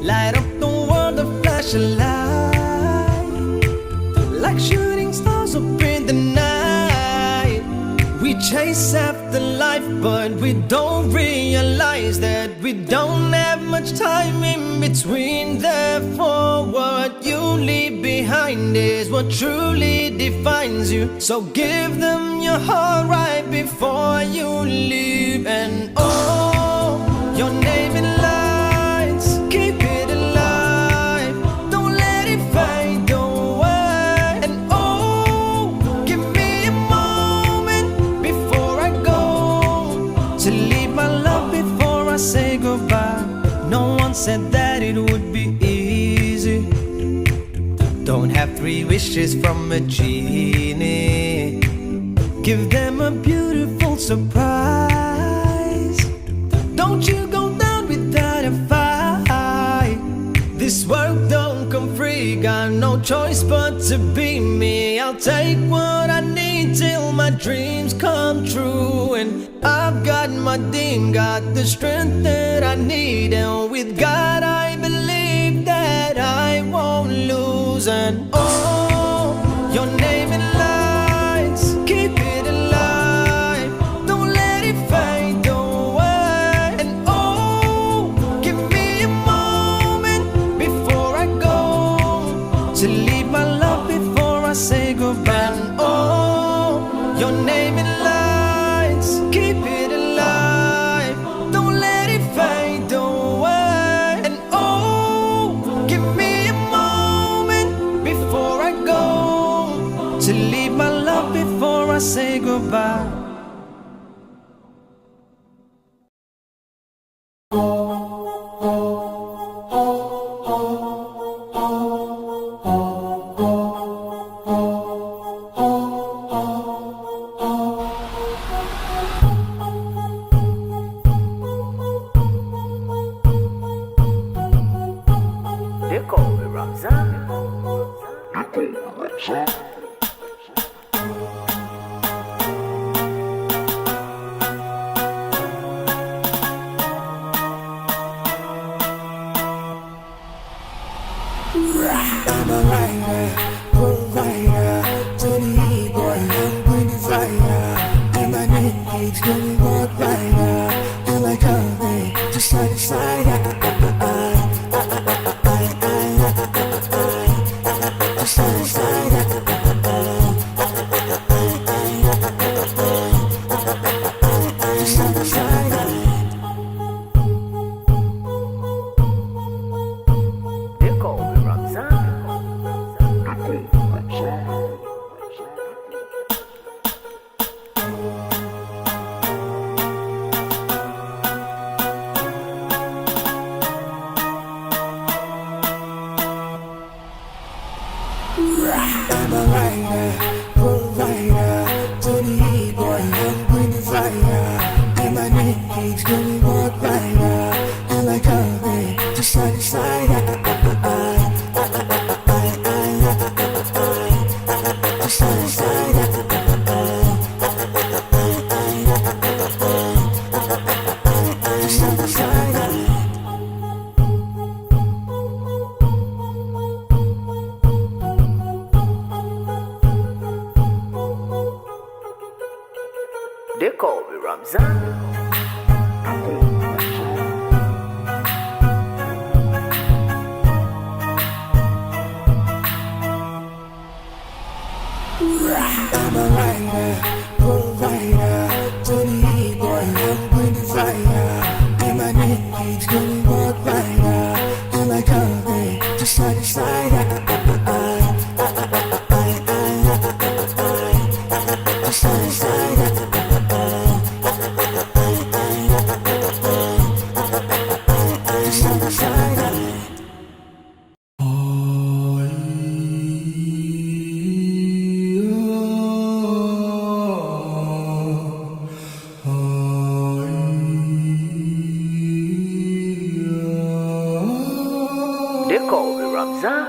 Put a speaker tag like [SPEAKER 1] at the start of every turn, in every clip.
[SPEAKER 1] light up the world, a flash of light, like shooting stars up in the night. We chase after life, but we don't realize that we don't have much time in between. Therefore, what you leave behind is what truly defines you. So give them your heart right before you leave. And oh, your name in lights, keep it alive, don't let it fade away. And oh, give me a moment before I go, to leave my love before I say goodbye. No one said that it would be easy. Don't have 3 wishes from a genie. Give them a beautiful surprise. Don't you go down without a fight. This world don't come free, got no choice but to be me. I'll take what I need till my dreams come true. And I've got my dream, got the strength that I need. And with God I believe that I won't lose. And oh, your name in lights, keep it alive, don't let it fade away. And oh, give me a moment before I go, to leave my love before I say goodbye. And oh, your name in lights, keep it alive, don't let it fade away. And oh, give me a moment before I go, to leave my love before I say goodbye.
[SPEAKER 2] I'm a writer, provider, to the boy, I'm going to fire. And my name keeps going walk rider, and like a man, just side to side. Just side to side. Just side to side. I'm a writer, provider, to the boy, I'm going to fire. And my name keeps going walk rider, and like a man, just side to side. Just side to side. Just side to side.
[SPEAKER 3] They call me Ramzan.
[SPEAKER 2] I'm a writer, provider, to the boy, I'm going to fire. And my name keeps going walk rider, and like a man, just side to side. Just side to side. Just side to side.
[SPEAKER 3] They call me Ramzan.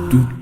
[SPEAKER 2] do